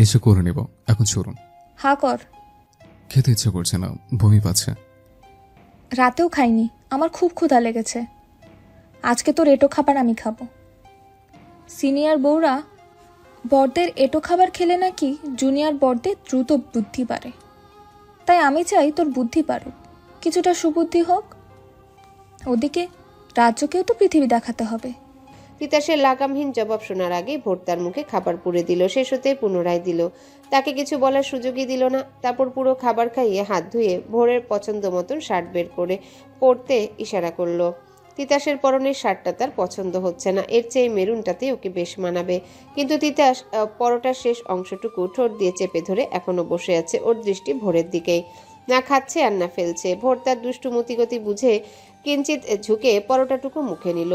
এসে করে নেব, এখন চলুন। হা কর। খেতে ইচ্ছে করছে না, বমি পাচ্ছে। রাতেও খাইনি, আমার খুব ক্ষুধা লেগেছে। আজকে তোর এঁটো খাবার আমি খাবো। সিনিয়র বউরা বড়দের এঁটো খাবার খেলে নাকি জুনিয়র বড়দের দ্রুত বুদ্ধি বাড়ে। তাই আমি চাই তোর বুদ্ধি বাড়ুক, কিছুটা সুবুদ্ধি হোক। ওদিকে রাজ্যকেও তো পৃথিবী দেখাতে হবে। তিতাসের লাগামহীন জবাব শোনার আগে ভোর তার মুখে খাবার পুরে দিল, শেষ হতে পুনরায় দিল। তাকে কিছু বলার সুযোগই দিল না। তারপর পুরো খাবার খাইয়ে হাত ধুয়ে ভোরের পছন্দ মতন শার্ট বের করে পরতে ইশারা করলো। তিতাসের পরনের শার্টটা তার পছন্দ হচ্ছে না, এর চেয়ে মেরুনটাতে ওকে বেশ মানাবে। কিন্তু তিতাস পরোটার শেষ অংশটুকু ঠোঁট দিয়ে চেপে ধরে এখনো বসে আছে, ওর দৃষ্টি ভোরের দিকেই। না খাচ্ছে আর না ফেলছে। ভোর তার দুষ্টু মতিগতি বুঝে কিঞ্চিত ঝুঁকে পরোটাটুকু মুখে নিল।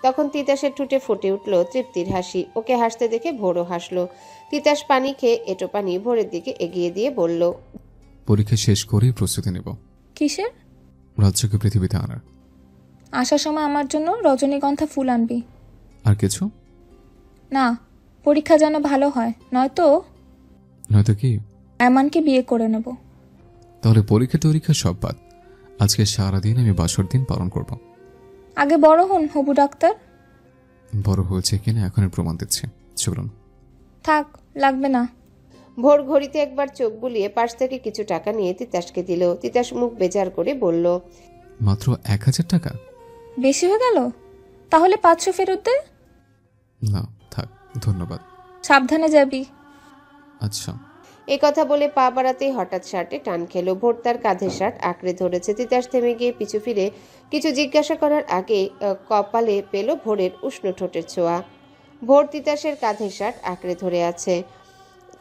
তখন তিতাসের ঠোঁটে ফুটে উঠল তৃপ্তির হাসি। ওকে হাসতে দেখে ভোরও হাসলো। তিতাস পানি খেয়ে এঁটো পানি ভোরের দিকে এগিয়ে দিয়ে বলল, পরীক্ষা শেষ করেই প্রস্তুতি নেব, কিসের? রাজ্যকে পৃথিবীতে আনার। আসার সময় আমার জন্য রজনীগন্ধা ফুল আনবি। আর কিছু? না, পরীক্ষা যেন ভালো হয়, নয়তো নয়তো কি? এমনকে বিয়ে করে নেব। তাহলে পরীক্ষা সব বাদ। আজকে সারাদিন আমি বাসর দিন পালন করব। আগে বড় হন হবু ডাক্তার। বড় হয়েছে কিনা এখনই প্রমাণ দিচ্ছে, চলুন। থাক, লাগবে না। ভোর ঘড়িতে একবার চোখ বুলিয়ে পাশ থেকে কিছু টাকা নিয়ে তিতাসকে দিল। তিতাস মুখ বেজার করে বলল, মাত্র 1000 টাকা? বেশি হয়ে গেল? তাহলে 500 ফেরত দে। না থাক, ধন্যবাদ। সাবধানে যাবি। আচ্ছা। এই কথা বলে পা বাড়াতেই হঠাৎ শার্টে টান খেলো। ভোর তার কাঁধের শার্ট আঁকড়ে ধরেছে। তিতাস থেমে গিয়ে পিছু ফিরে কিছু জিজ্ঞাসা করার আগে কপালে পেল ভোরের উষ্ণ ঠোঁটের ছোঁয়া। ভোর তিতাসের কাঁধের শার্ট আঁকড়ে ধরে আছে।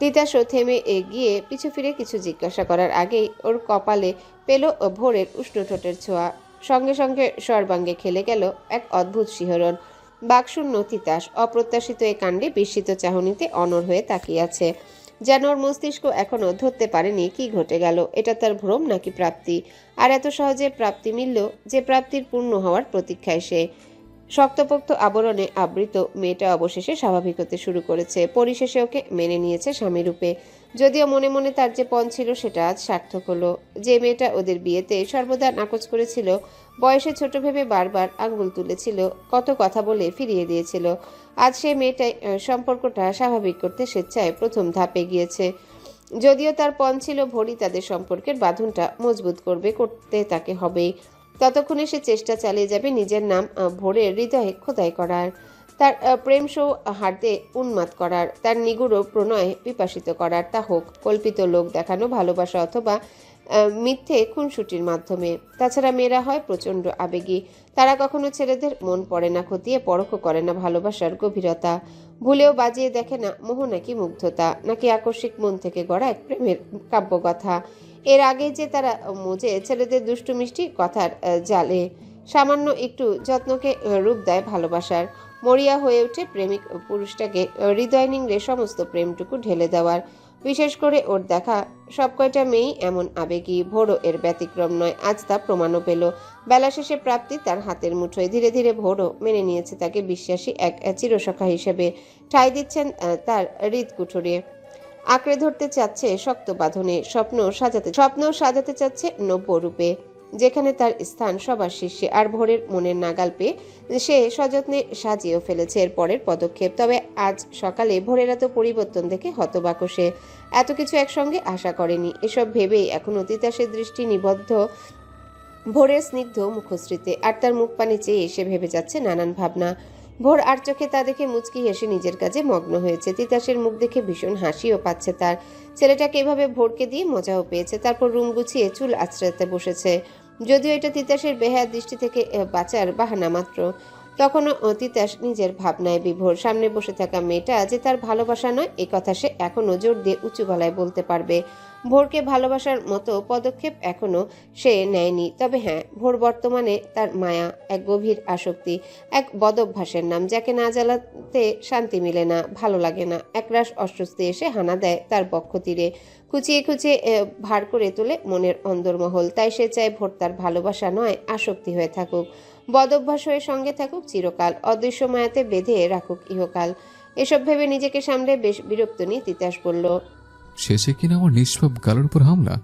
তিতাসও থেমে গিয়ে পিছু ফিরে কিছু জিজ্ঞাসা করার আগেই ওর কপালে পেল ভোরের উষ্ণ ঠোঁটের ছোঁয়া। সঙ্গে সঙ্গে সর্বাঙ্গে খেলে গেল এক অদ্ভুত শিহরণ। বাকশূন্য তিতাস অপ্রত্যাশিত এই কাণ্ডে বিস্মিত চাহনিতে অনড় হয়ে তাকিয়ে আছে, যেন ওর মস্তিষ্ক এখনো ধরতে পারেনি কি ঘটে গেল। এটা তার ভ্রম নাকি প্রাপ্তি? আর এত সহজে প্রাপ্তি মিলল, যে প্রাপ্তির পূর্ণ হওয়ার প্রতীক্ষায় সে। শক্তপোক্ত আবরণে আবৃত মেয়েটা অবশেষে স্বাভাবিক হতে শুরু করেছে। পরিশেষে ওকে মেনে নিয়েছে স্বামীরূপে। যদিও মনে মনে তার যে পণ ছিল সেটা আজ সার্থক হলো। যে মেয়েটা ওদের বিয়েতে সর্বদা নাকচ করেছিল, বয়সে ছোট ভেবে বারবার আঙ্গুল তুলেছিল, কত কথা বলে ফিরিয়ে দিয়েছিল, আজ সে মেয়েটাই সম্পর্কটা স্বাভাবিক করতে স্বেচ্ছায় প্রথম ধাপে গিয়েছে। যদিও তার পণ ছিল ভোরই তাদের সম্পর্কের বাঁধনটা মজবুত করতে তাকে হবেই। ততক্ষণে সে চেষ্টা চালিয়ে যাবে নিজের নাম ভোরের হৃদয়ে খোদাই করার, তার প্রেম সৌ হারতে উন্মাদ করার, তার নিগুড় প্রণয়ে পিপাসিত করার। তা হোক কল্পিত লোক দেখানো ভালোবাসা অথবা মিথ্যে খুনসুটির মাধ্যমে। তাছাড়া মেয়েরা হয় প্রচণ্ড আবেগী। তারা কখনো ছেলেদের মন পড়ে না খতিয়ে পরখ করে না ভালোবাসার গভীরতা। ভুলেও বাজিয়ে দেখে না মোহ নাকি মুগ্ধতা, নাকি আকস্মিক মন থেকে গড়া এক প্রেমের কাব্যকথা। এর আগে যে তারা মজে ছেলেদের দুষ্টু মিষ্টি কথার জালে। সামান্য একটু যত্নকে রূপ দেয় ভালোবাসার। মরিয়া হয়ে ওঠে প্রেমিক পুরুষটাকে হৃদয় নিংড়ে সমস্ত প্রেমটুকু ঢেলে দেওয়ার। বিশেষ করে ওর দেখা সব কয়টা মেয়েই এমন আবেগী। ভোরও এর ব্যতিক্রম নয়। আজ তা প্রমাণও পেল। বেলা শেষে প্রাপ্তি তার হাতের মুঠোয়। ধীরে ধীরে ভোরও মেনে নিয়েছে তাকে বিশ্বাসী এক চিরসখা হিসেবে। ঠাঁই দিচ্ছেন তার হৃদকুঠুরে। আঁকড়ে ধরতে চাচ্ছে শক্ত বাঁধনে। স্বপ্ন সাজাতে চাচ্ছে নব্য রূপে, যেখানে তার স্থান সবার শীর্ষে। আর ভোরের মনের নাগাল পেয়ে সে সযত্নে সাজিয়েও ফেলেছে এর পরের পদক্ষেপ। তবে আজ সকালে ভোরের এত পরিবর্তন দেখে হতবাক সে। এত কিছু একসঙ্গে আশা করেনি। এসব ভেবেই এখনো তিতাসের দৃষ্টি নিবদ্ধ ভোরের স্নিগ্ধ মুখশ্রীতে। আর তার মুখ পানে চেয়ে এসে ভেবে যাচ্ছে নানান ভাবনা। ভোর আর চোখে তা দেখে মুচকি হেসে নিজের কাজে মগ্ন হয়েছে। তিতাসের মুখ দেখে ভীষণ হাসিও পাচ্ছে তার। ছেলেটাকে এভাবে ভোরকে দিয়ে মজাও পেয়েছে। তারপর রুম গুছিয়ে চুল আঁচড়াতে বসেছে। যদিও এটা তিতাসের বেহায়া দৃষ্টি থেকে বাঁচার বাহানা মাত্র। তখনও তিতাস নিজের ভাবনায় বিভোর। সামনে বসে থাকা মেয়েটা যে তার ভালোবাসা নয়, এ কথা সে এখনো জোর দিয়ে উঁচু গলায় বলতে পারবে। ভোরকে ভালোবাসার মতো পদক্ষেপ এখনো সে নেয়নি। তবে হ্যাঁ, ভোর বর্তমানে তার মায়া, এক গভীর আসক্তি, এক বদভ্যাসের নাম, যাকে না জ্বালাতে শান্তি মিলে না, ভালো লাগে না। একরাশ অস্বস্তি এসে হানা দেয় তার বক্ষ তীরে, খুঁচিয়ে খুঁচিয়ে ভার করে তোলে মনের অন্দরমহল। তাই সে চায় ভোর তার ভালোবাসা নয়, আসক্তি হয়ে থাকুক, বদভ্যাস হয়ে সঙ্গে থাকুক চিরকাল, অদৃশ্য মায়াতে বেঁধে রাখুক ইহকাল। এসব ভেবে নিজেকে সামলে বেশ বিরক্ত নিয়ে তিতাস বলল, শেষে কিনা আমার নিষ্পাপ গালের উপর হামলা।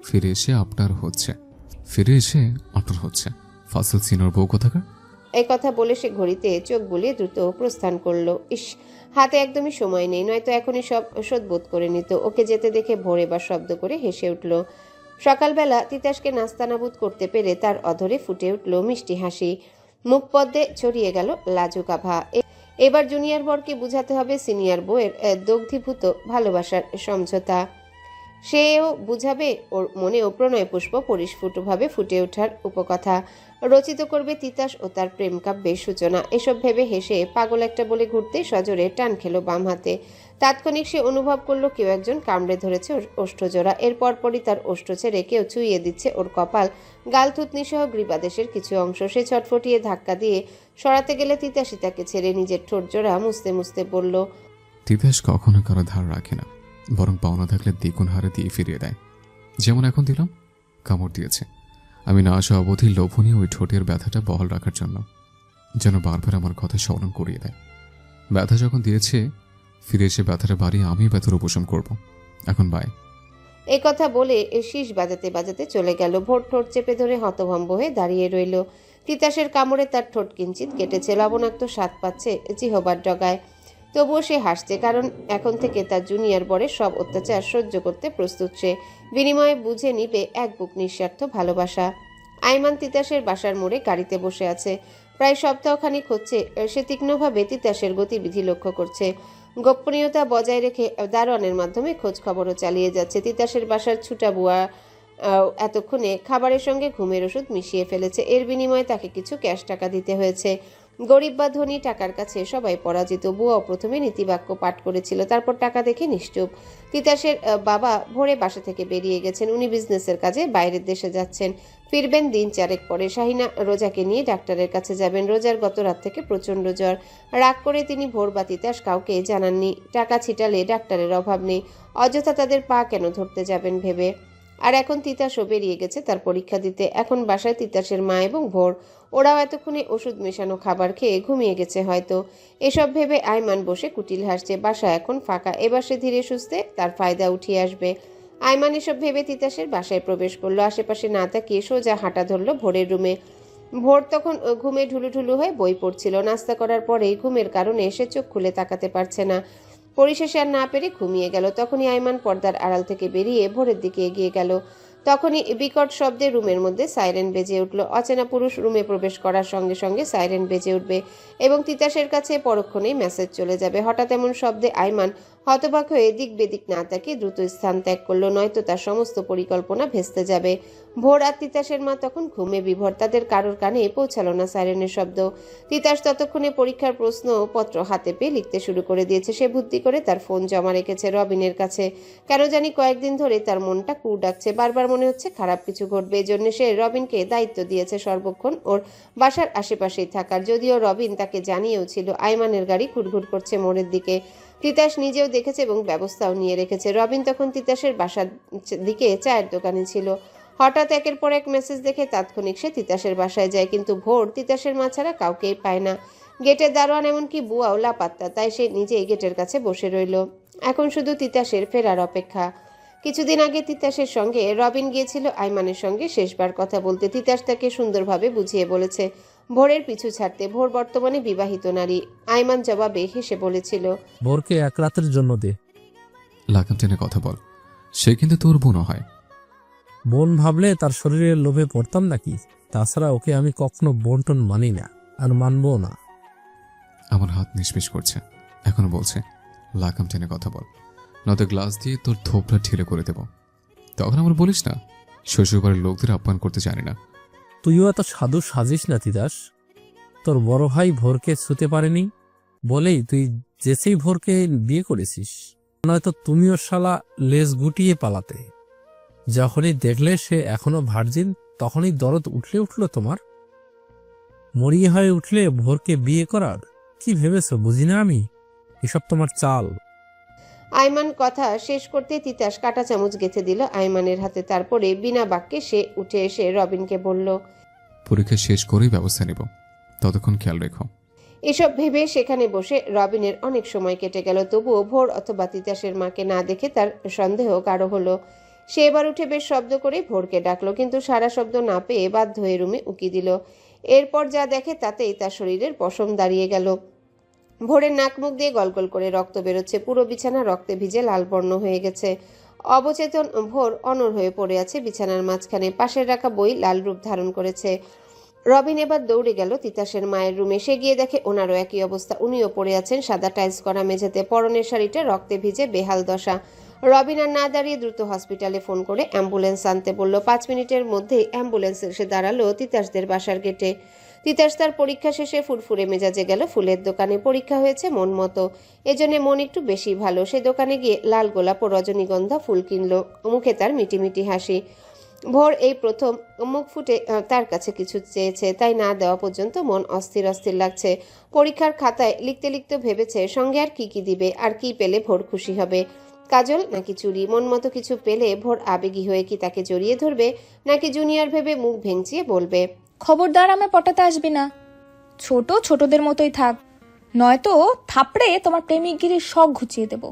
ফিরে এসে আপনার হচ্ছে ফাসল সিনোর বউ কোথাকার। এই কথা বলে সে ঘড়িতে চোখ বুলিয়ে দ্রুত প্রস্থান করলো। ইস, হাতে একদমই সময় নেই, নয়তো এখনই সব শোধবোধ করে নিত। ওকে যেতে দেখে ভোর এবার শব্দ করে হেসে উঠল। সকালবেলা তিতাসকে নাস্তানাবুদ করতে পেরে তার অধরে ফুটে উঠল মিষ্টি হাসি। মুখ পদ্মে ছড়িয়ে গেল লাজুক আভা। এবার জুনিয়র বরকে বুঝাতে হবে সিনিয়র বউয়ের দগ্ধীভূত ভালোবাসার সমঝোতা। সেও বুঝাবে ওর মনেও প্রণয় পুষ্প পরিস্ফুটভাবে ফুটে ওঠার উপকথা। রচিত করবে তিতাস ও তার প্রেম কাব্যের সূচনা। এসব ভেবে হেসে পাগল একটা বলে ঘুরতে সজোরে টান খেলো বাম হাতে। তাৎক্ষণিক সে অনুভব করলো কেউ একজন কামড়ে ধরেছে ওর ওষ্ঠজোড়া। এর পরপরই তার ওষ্ঠ ছেড়ে কেউ চুইয়ে দিচ্ছে ওর কপাল, গাল, থুতনি সহ গ্রীবাদেশের কিছু অংশ। সে ছটফটিয়ে ধাক্কা দিয়ে সরাতে গেলে তিতাসই তাকে ছেড়ে নিজের ঠোঁট জোড়া মুছতে মুছতে বলল, তিতাস কখনো কারো ধার রাখে না, বরং পাওনা থাকলে দ্বিগুণ হারে দিয়ে ফিরিয়ে দেয়। যেমন এখন দিলাম, কামড় দিয়েছে। আমি না আসা অবধি লোভনীয় ওই ঠোঁটের ব্যথাটা বহাল রাখার জন্য, যেন বারবার আমার কথা স্মরণ করিয়ে দেয়। ব্যথা যখন দিয়েছে, ফিরে এসে ব্যথাটা বাড়িয়ে আমি ব্যথার উপশম করব। এখন বাই। এই কথা বলে শীষ বাজাতে বাজাতে চলে গেল। ভোর ঠোঁট চেপে ধরে হতভম্ব হয়ে দাঁড়িয়ে রইল। তিতাসের কামড়ে তার ঠোঁট কিঞ্চিত কেটেছে, লবণাক্ত স্বাদ পাচ্ছে জিহবার ডগায়। তবুও সে হাসছে, কারণ এখন থেকে তার জুনিয়র বরের সব অত্যাচার সহ্য করতে প্রস্তুত সে। বিনিময়ে বুঝে নিবে এক বুক নিঃস্বার্থ ভালোবাসা। আইমান তিতাসের বাসার মোড়ে গাড়িতে বসে আছে। প্রায় সপ্তাহখানিক হচ্ছে সে তীক্ষ্ণভাবে তিতাসের গতিবিধি লক্ষ্য করছে। গোপনীয়তা বজায় রেখে দারোয়ানের মাধ্যমে খোঁজ খবরও চালিয়ে যাচ্ছে। তিতাসের বাসার ছুটা বুয়া এতক্ষণে খাবারের সঙ্গে ঘুমের ওষুধ মিশিয়ে ফেলেছে। এর বিনিময়ে তাকে কিছু ক্যাশ টাকা দিতে হয়েছে। গরিব বা ধনী টাকার কাছে সবাই পরাজিত। বুয়াও প্রথমে নীতিবাক্য পাঠ করেছিল, তারপর টাকা দেখে নিশ্চুপ। তিতাসের বাবা ভোরে বাসা থেকে বেরিয়ে গেছেন। উনি বিজনেসের কাজে বাইরের দেশে যাচ্ছেন, ফিরবেন দিন চারেক পরে। শাহিনা রোজাকে নিয়ে ডাক্তারের কাছে যাবেন। রোজার গত রাত থেকে প্রচণ্ড জ্বর। রাগ করে তিনি ভোর বা তিতাস কাউকে জানাননি। টাকা ছিটালে ডাক্তারের অভাব নেই, অযথা তাদের পা কেন ধরতে যাবেন ভেবে। আর এখন তিতাসও বেরিয়ে গেছে তার পরীক্ষা দিতে। এখন বাসায় তিতাসের মা এবং ভোর। ওরাও এতক্ষণে ওষুধ মেশানো খাবার খেয়ে ঘুমিয়ে গেছে হয়তো। এসব ভেবে আইমান বসে কুটিল হাসছে। বাসা এখন ফাঁকা, এবার সে ধীরে সুস্থে তার ফায়দা উঠিয়ে আসবে। আইমান এসব ভেবে তিতাসের বাসায় প্রবেশ করলো। আশেপাশে না তাকিয়ে সোজা হাঁটা ধরলো ভোরের রুমে। ভোর তখন ঘুমে ঢুলুঢুলু হয়ে বই পড়ছিল। নাস্তা করার পরেই ঘুমের কারণে সে চোখ খুলে তাকাতে পারছে না। পরিশেষে আর না পেরে ঘুমিয়ে গেল। তখনই আইমান পর্দার আড়াল থেকে বেরিয়ে ভোরের দিকে এগিয়ে গেল। তখনই বিকট শব্দে রুমের মধ্যে সাইরেন বেজে উঠল। অচেনা পুরুষ রুমে প্রবেশ করার সঙ্গে সঙ্গে সাইরেন বেজে উঠবে এবং তিতাসের কাছে পরক্ষণেই মেসেজ চলে যাবে। হঠাৎ এমন শব্দে আইমান হতবাক হয়ে দিক বেদিক না তাকিয়ে দ্রুত স্থান ত্যাগ করলো, নয়তো তার সমস্ত পরিকল্পনা ভেস্তে যাবে। ভোর আর তিতাসের মা তখন ঘুমে বিভোর। তাদের কারোর কানে পৌঁছালো না সাইরেনের শব্দ। তিতাস ততক্ষণে পরীক্ষার প্রশ্নপত্র হাতে পেয়ে লিখতে শুরু করে দিয়েছে। সে বুদ্ধি করে তার ফোন জমা রেখেছে রবিনের কাছে। কেন জানি কয়েকদিন ধরে তার মনটা কু ডাকছে। বারবার মনে হচ্ছে খারাপ কিছু ঘটবে। এজন্য সে রবিনকে দায়িত্ব দিয়েছে সর্বক্ষণ ওর বাসার আশেপাশেই থাকার। যদিও রবিন তাকে জানিয়েও ছিল আইমানের গাড়ি ঘুরঘুর করছে মোড়ের দিকে। তিতাস নিজেও দেখেছে এবং ব্যবস্থাও নিয়ে রেখেছে। রবিন তখন তিতাসের বাসার দিকে চায়ের দোকানে ছিল। হঠাৎ একের পর এক মেসেজ দেখে তাৎক্ষণিক সে তিতাসের বাসায় যায়, কিন্তু ভোর তিতাসের মা ছাড়া কাউকেই পায় না। গেটের দারোয়ান এমনকি বুয়াও লাপাত্তা। তাই সে নিজেই গেটের কাছে বসে রইল। এখন শুধু তিতাসের ফেরার অপেক্ষা। কিছুদিন আগে তিতাসের সঙ্গে রবিন গিয়েছিল আইমানের সঙ্গে শেষবার কথা বলতে। তিতাস তাকে সুন্দরভাবে বুঝিয়ে বলেছে ভোরের পিছু ছাড়তে। ভোর বর্তমানে বিবাহিত নারী। আইমান জবাবে হেসে বলেছিল, ভোরকে এক রাতের জন্য দে। লাগাম টেনে কথা বল, সে কিন্তু তোর বোনও হয়। বোন ভাবলে তার শরীরের লোভে পড়তাম নাকি? তাছাড়া ওকে আমি কখনো বন্টন মানি না, আর মানবো না। আমার হাত নিষ্পিস করছে, এখনো বলছে লাগাম টেনে কথা বল, নয়তো গ্লাস দিয়ে তোর থোপড়া ঢিলে করে দেব। তখন আমার বলিস না শ্বশুরবাড়ির লোকদের আপ্যায়ন করতে জানি না। তুইও এত সাধু সাজিস না তিতাস। তোর বড় ভাই ভোরকে ছুতে পারেনি বলেই তুই যেচেই ভোরকে বিয়ে করেছিস, নয়তো তুমিও শালা লেজ গুটিয়ে পালাতে। যখনই দেখলে সে এখনো ভার্জিন, তখনই দরদ উঠলো তোমার। মরিয়ে হয়ে উঠলে ভোরকে বিয়ে করার কি ভেবেছো বুঝি না আমি? এসব তোমার চাল। আইমান কথা শেষ করতে তিতাস কাঁটা চামচ গেঁথে দিল আইমানের হাতে। তারপরে বিনা বাক্যে সে উঠে এসে রবিনকে বলল, পরীক্ষা শেষ করেই ব্যবস্থা নেব, ততক্ষণ খেয়াল রেখো। এসব ভেবে সেখানে বসে রবিনের অনেক সময় কেটে গেল। তবুও ভোর অথবা তিতাসের মাকে না দেখে তার সন্দেহ গাঢ় হলো। সে এবার উঠে বেশ শব্দ করে ভোরকে ডাকলো, কিন্তু সারা শব্দ না পেয়ে বাধ্য হয়ে রুমে উকি দিল। এরপর যা দেখে তাতেই তার শরীরের পশম দাঁড়িয়ে গেল। ভোরের নাক মুখ দিয়ে গলগল করে রক্ত বেরোচ্ছে, পুরো বিছানা রক্তে ভিজে লাল বর্ণ হয়ে গেছে। অবচেতন ভোর অনড় হয়ে পড়ে আছে বিছানার মাঝখানে, পাশের রাখা বই লাল রূপ ধারণ করেছে। রবিন এবার দৌড়ে গেল তিতাসের মায়ের রুমে। সে গিয়ে দেখে ওনারও একই অবস্থা, উনিও পড়ে আছেন সাদা টাইলস করা মেঝেতে, পরনের শাড়িটা রক্তে ভিজে বেহাল দশা। রবিন আর না দাঁড়িয়ে দ্রুত হসপিটালে ফোন করে অ্যাম্বুলেন্স আনতে বলল। 5 মিনিটের মধ্যেই অ্যাম্বুলেন্স এসে দাঁড়ালো তিতাসদের বাসার গেটে। তিতাস তার পরীক্ষা শেষে ফুরফুরে মেজাজে গেল ফুলের দোকানে। পরীক্ষা হয়েছে মন মতো, এজন্য মন একটু বেশি ভালো। সে দোকানে গিয়ে লাল গোলাপ ও রজনীগন্ধা ফুল কিনলো। মুখে তার মিটিমিটি হাসি। ভোর এই প্রথম মুখ ফুটে তার কাছে কিছু চেয়েছে, তাই না দেওয়া পর্যন্ত মন অস্থির অস্থির লাগছে। পরীক্ষার খাতায় লিখতে লিখতে ভেবেছে সঙ্গে আর কি দিবে, আর কি পেলে ভোর খুশি হবে। কাজল নাকি চুড়ি? মন মতো কিছু পেলে ভোর আবেগী হয়ে কি তাকে জড়িয়ে ধরবে, নাকি জুনিয়র ভেবে মুখ ভেঙচিয়ে বলবে, খবরদার আমায় পটাতে আসবি না, ছোট ছোটদের মতোই থাক, নয়তো থাপড়ে তোমার প্রেমিকগিরির শখ ঘুচিয়ে দেব।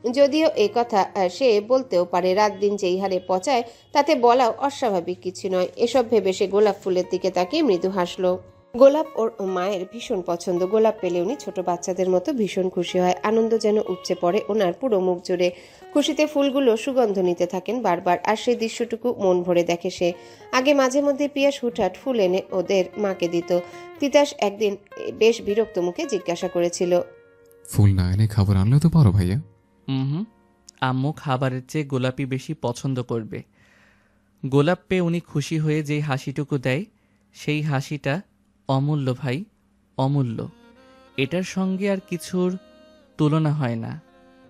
যদিও এই কথা সে বলতেও পারে, রাত দিন যেই হারে পচায় তাতে বলাও অস্বাভাবিক কিছু নয়। এসব ভেবে সে গোলাপ ফুলের দিকে তাকিয়ে মৃদু হাসলো। গোলাপ ওর মায়ের ভীষণ পছন্দ। গোলাপ পেলে উনি ছোট বাচ্চাদের মতো ভীষণ খুশি হয়। আনন্দ যেন উপচে পড়ে ওনার পুরো মুখ জুড়ে। খুশিতে ফুলগুলো সুগন্ধ নিতে থাকেন বারবার, আর সেই দৃশ্যটুকু মন ভরে দেখে সে। আগে মাঝে মধ্যে পিয়াস হুটহাট ফুল এনে ওদের মাকে দিত। তিতাস একদিন বেশ বিরক্ত মুখে জিজ্ঞাসা করেছিল, ফুল না এনে খাবার আনলেও তো পারো ভাইয়া। হুম, আম্মু খাবারের চেয়ে গোলাপই বেশি পছন্দ করবে। গোলাপ পেয়ে উনি খুশি হয়ে যেই হাসিটুকু দেয়, সেই হাসিটা অমূল্য ভাই, অমূল্য। এটার সঙ্গে আর কিছুর তুলনা হয় না।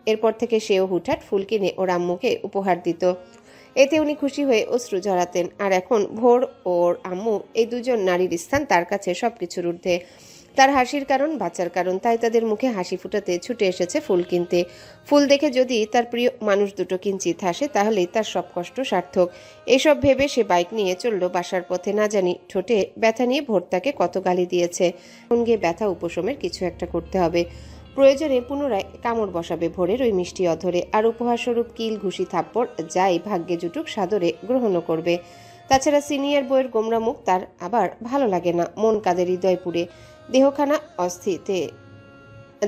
এরপর থেকে সেও হুটহাট ফুল কিনে ওর আম্মুকে উপহার দিত। এতে উনি খুশি হয়ে অশ্রু ঝরাতেন। আর এখন ভোর ওর আম্মু, এই দুজন নারীর স্থান তার কাছে সবকিছুর ঊর্ধ্বে। তার হাসির কারণ, বাঁচার কারণ, তাই তাদের মুখে হাসি ফুটাতে ছুটে এসেছে ফুল কিনতে। ফুল দেখে যদি তার প্রিয় মানুষ দুটো কিঞ্চিত হাসে, তাহলেই তার সব কষ্ট সার্থক। এসব ভেবে সে বাইক নিয়ে চলল বাসার পথে। না জানি ঠোঁটে ব্যথা নিয়ে ভোর তাকে কত গালি দিয়েছে। সঙ্গে ব্যথা উপশমের কিছু একটা করতে হবে। প্রয়োজনে পুনরায় কামড় বসাবে ভোরের ওই মিষ্টি অধরে, আর উপহারস্বরূপ কিল, ঘুষি, থাপ্পড় যাই ভাগ্যে জুটুক সাদরে গ্রহণও করবে। তাছাড়া সিনিয়র বইয়ের গোমরা মুখ তার আবার ভালো লাগে না। মন কাঁদে হৃদয় পুড়ে,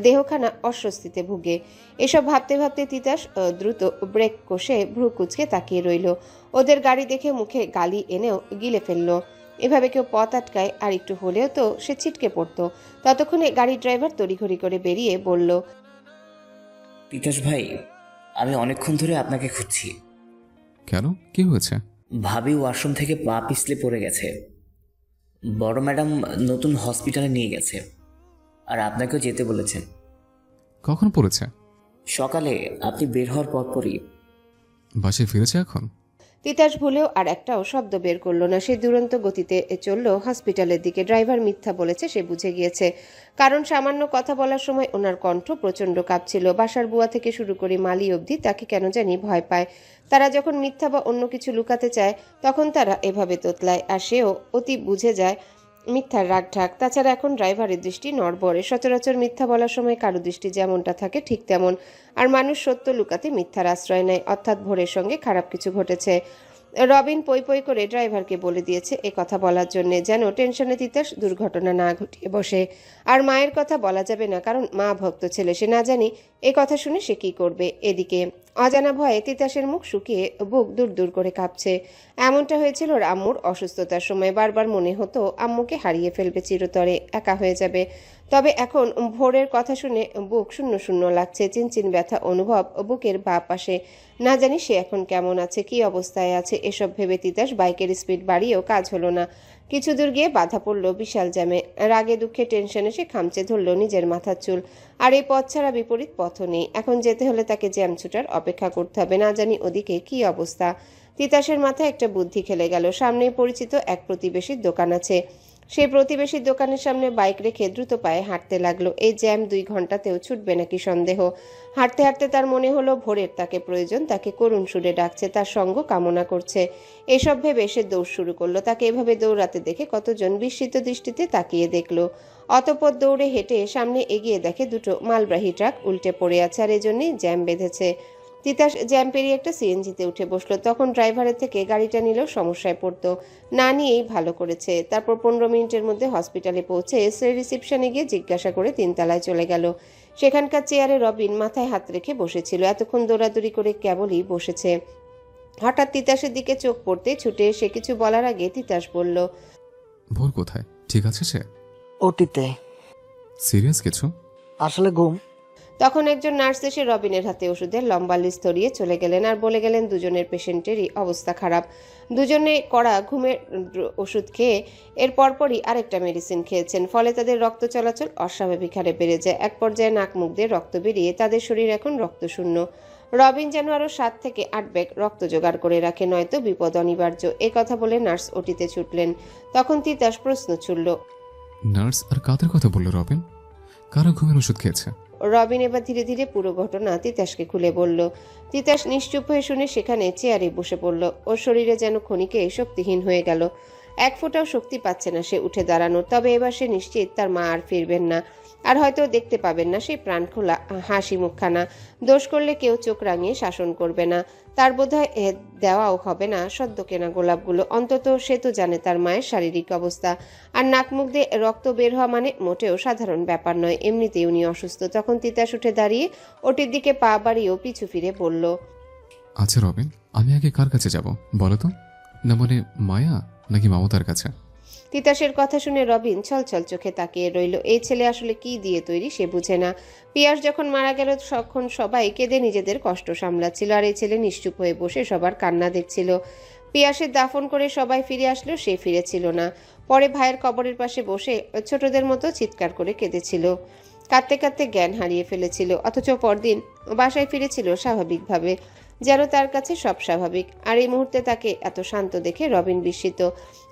দেহখানা অস্বস্তিতে ভুগে। এসব ভাবতে ভাবতে তিতাস দ্রুত ব্রেক কষে ভ্রু কুচকে তাকিয়ে রইল। ওদের গাড়ি দেখে মুখে গালি এনেও গিলে ফেলল। এভাবে কেউ পথ আটকায় আর একটু হলেও তো সে ছিটকে পড়তো। ততক্ষণে গাড়ির ড্রাইভার তড়িঘড়ি করে বেরিয়ে বলল, তিতাস ভাই, আমি অনেকক্ষণ ধরে আপনাকে খুঁজছি। কেন, কি হয়েছে? ভাবি ওয়াশরুম থেকে পা পিছলে পড়ে গেছে। বড় ম্যাডাম নতুন হসপিটালে নিয়ে গেছে, আর আপনাকেও যেতে বলেছেন। কখন পড়েছে? সকালে আপনি বের হওয়ার পরপরই। বাসে ফিরেছে এখন? তিতাস ভুলেও আর একটাও শব্দ বের করলো না। সে দুরন্ত গতিতে চলল হসপিটালের দিকে। ড্রাইভার মিথ্যা বলেছে সে বুঝে গিয়েছে, কারণ সামান্য কথা বলার সময় ওনার কণ্ঠ প্রচণ্ড কাঁপছিল। বাসার বুয়া থেকে শুরু করে মালি অবধি তাকে কেন জানি ভয় পায়। তারা যখন মিথ্যা বা অন্য কিছু লুকাতে চায়, তখন তারা এভাবে তোতলায়, আর সেও অতি বুঝে যায় মিথ্যার রাগঢাক। তাছাড়া এখন ড্রাইভারের দৃষ্টি নড়বড়ে। সচরাচর মিথ্যা বলার সময় কারো দৃষ্টি যেমনটা থাকে ঠিক তেমন। আর মানুষ সত্য লুকাতে মিথ্যার আশ্রয় নেয়, অর্থাৎ ভোরের সঙ্গে খারাপ কিছু ঘটেছে। রবিন পই পই করে ড্রাইভারকে বলে দিয়েছে এ কথা বলার জন্যে, যেন টেনশনে তিতাস দুর্ঘটনা না ঘটিয়ে বসে। আর মায়ের কথা বলা যাবে না, কারণ মা ভক্ত ছেলে। সে না জানি এ কথা শুনে সে কি করবে। এদিকে অজানা ভয়ে তিতাসের মুখ শুকিয়ে বুক দূর দূর করে কাঁপছে। এমনটা হয়েছিল ওর আম্মুর অসুস্থতার সময়। বারবার মনে হতো আম্মুকে হারিয়ে ফেলবে চিরতরে, একা হয়ে যাবে। তবে এখন ভোরের কথা শুনে বুক শূন্য শূন্য লাগছে। চিনচিন ব্যথা অনুভব বুকের বাঁ পাশে। না জানি সে এখন কেমন আছে, কি অবস্থায় আছে। এসব ভেবে তিতাস বাইকের স্পিড বাড়িয়েও কাজ হলো না। কিছু দূর গিয়ে বাধা পড়ল বিশাল জ্যামে। রাগে দুঃখে টেনশনে সে খামচে ধরল নিজের মাথার চুল। আর এই পথ ছাড়া বিপরীত পথও নেই। এখন যেতে হলে তাকে জ্যাম ছুটার অপেক্ষা করতে হবে। না জানি ওদিকে কি অবস্থা। তিতাসের মাথায় একটা বুদ্ধি খেলে গেল। সামনেই পরিচিত এক প্রতিবেশীর দোকান আছে। সে প্রতিবেশীর দোকানের সামনে বাইক রেখে দ্রুত পায়ে হাঁটতে লাগলো। এই জ্যাম 2 ঘন্টাতেও ছুটবে নাকি সন্দেহ। হাঁটতে হাঁটতে তার মনে হলো ভোরের তাকে প্রয়োজন, তাকে করুণ সুরে ডাকছে, তার সঙ্গ কামনা করছে। এসব ভেবে সে দৌড় শুরু করলো। তাকে এভাবে দৌড়াতে দেখে কতজন বিস্মিত দৃষ্টিতে তাকিয়ে দেখলো। অতঃপর দৌড়ে হেঁটে সামনে এগিয়ে দেখে 2টো মালবাহী ট্রাক উল্টে পড়ে আছে, আর এজন্যই জ্যাম বেঁধেছে। তিতাস জ্যাম পেরিয়ে একটা সিএনজিতে উঠে বসলো। তখন ড্রাইভারের থেকে গাড়িটা নিলেও সমস্যায় পড়তো, না নিয়েই ভালো করেছে। তারপর 15 মিনিটের মধ্যে হসপিটালে পৌঁছে এসএর রিসেপশনে গিয়ে জিজ্ঞাসা করে 3 তলায় চলে গেল। সেখানকার চেয়ারে রবিন মাথায় হাত রেখে বসেছিল। এতক্ষণ দৌড়াদৌড়ি করে কেবলই বসেছে। হঠাৎ তিতাসের দিকে চোখ পড়তে ছুটে এসে কিছু বলার আগে তিতাস বলল, ভোর কোথায়? ঠিক আছে সে? ওটিতে। সিরিয়াস কিছু? আসলে ঘুম। তখন একজন নার্স এসে রবিনের হাতে ওষুধের লম্বা লিস্ট ধরিয়ে চলে গেলেন, আর বলে গেলেন দুজনের পেশেন্টেরই অবস্থা খারাপ। দুজনে কড়া ঘুমের ওষুধ খেয়ে এর পরপরই আরেকটা মেডিসিন খেয়েছেন। ফলে তাদের রক্ত চলাচল অস্বাভাবিক হারে বেড়ে যায়। এক পর্যায়ে নাক মুখ দিয়ে রক্ত বেরিয়ে তাদের শরীর এখন রক্তশূন্য। রবিন যেন আরও 7 থেকে 8 ব্যাগ রক্ত জোগাড় করে রাখে, নয়তো বিপদ অনিবার্য। এ কথা বলে নার্স ওটিতে ছুটলেন। তখন তিতাস প্রশ্ন ছুড়ল, নার্স আর কাদের কথা বললো রবিন? কারা ঘুমের ওষুধ খেয়েছে? রবিন এবার ধীরে ধীরে পুরো ঘটনা তিতাসকে খুলে বলল। তিতাস নিশ্চুপ হয়ে শুনে সেখানে চেয়ারে বসে পড়ল। ওর শরীরে যেন ক্ষণিকে শক্তিহীন হয়ে গেল। এক ফোঁটাও শক্তি পাচ্ছে না সে উঠে দাঁড়ানোর। তবে এবার সে নিশ্চিত তার মা আর ফিরবেন না, আর হয়তো দেখতে পাবেন না সেই প্রাণখোলা হাসি মুখখানা। দোষ করলে কেউ চোখ রাঙিয়ে শাসন করবে না, তার বোধহয় দেওয়াও হবে না সদ্য কেনা গোলাপগুলো। অন্তত সে তো জানে তার মায়ের শারীরিক অবস্থা। আর নাক মুখ দিয়ে রক্ত বের হওয়া মানে মোটেও সাধারণ ব্যাপার নয়। এমনিতেই উনি অসুস্থ। তখন তিতাস উঠে দাঁড়িয়ে ওটির দিকে পা বাড়িয়েও পিছু ফিরে বলল, আচ্ছা রবিন, আমি আগে কার কাছে যাব বলো তো? না মানে মায়া নাকি মমতার কাছে? তিতাসের কথা শুনে রবিন ছলছল চোখে তাকিয়ে রইল। এই ছেলে আসলে কি দিয়ে তৈরি সে বুঝে না। পিয়াস যখন মারা গেল তখন সবাই কেঁদে নিজেদের কষ্ট সামলাচ্ছিল, আর এই ছেলে নিশ্চুপ হয়ে বসে সবার কান্না দেখছিল। পিয়াসের দাফন করে সবাই ফিরে আসলেও সে ফিরেছিল না। পরে ভাইয়ের কবরের পাশে বসে ছোটদের মতো চিৎকার করে কেঁদেছিল। কাঁদতে কাঁদতে জ্ঞান হারিয়ে ফেলেছিল। অথচ পরদিন বাসায় ফিরেছিল স্বাভাবিকভাবে, যেন তার কাছে সব স্বাভাবিক। আর এই মুহূর্তে তাকে এত শান্ত দেখে রবিন বিস্মিত।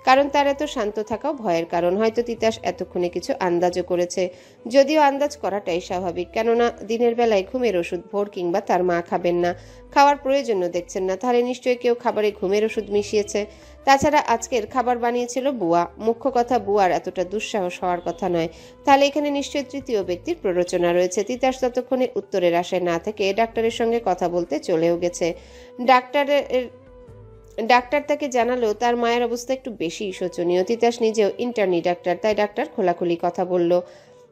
কারণ তার এত শান্ত থাকাও ভয়ের কারণ। হয়তো তিতাস এতক্ষণে কিছু আন্দাজও করেছে, যদিও আন্দাজ করাটাই স্বাভাবিক। কেননা দিনের বেলায় ঘুমের ওষুধ ভোর কিংবা তার মা খাবেন না, খাওয়ার প্রয়োজনও দেখছেন না। তাহলে নিশ্চয়ই কেউ খাবারে ঘুমের ওষুধ মিশিয়েছে। তাছাড়া আজকের খাবার বানিয়েছিল বুয়া। মুখ্য কথা, বুয়ার এতটা দুঃসাহস হওয়ার কথা নয়। তাহলে এখানে নিশ্চয়ই তৃতীয় ব্যক্তির প্ররোচনা রয়েছে। তিতাস ততক্ষণে উত্তরের আশায় না থেকে ডাক্তারের সঙ্গে কথা বলতে চলেও গেছে। ডাক্তার তাকে জানালো তার মায়ের অবস্থা একটু বেশি শোচনীয়। তিতাস নিজেও ইন্টার্নি ডাক্তার, তাই ডাক্তার খোলাখুলি কথা বলল।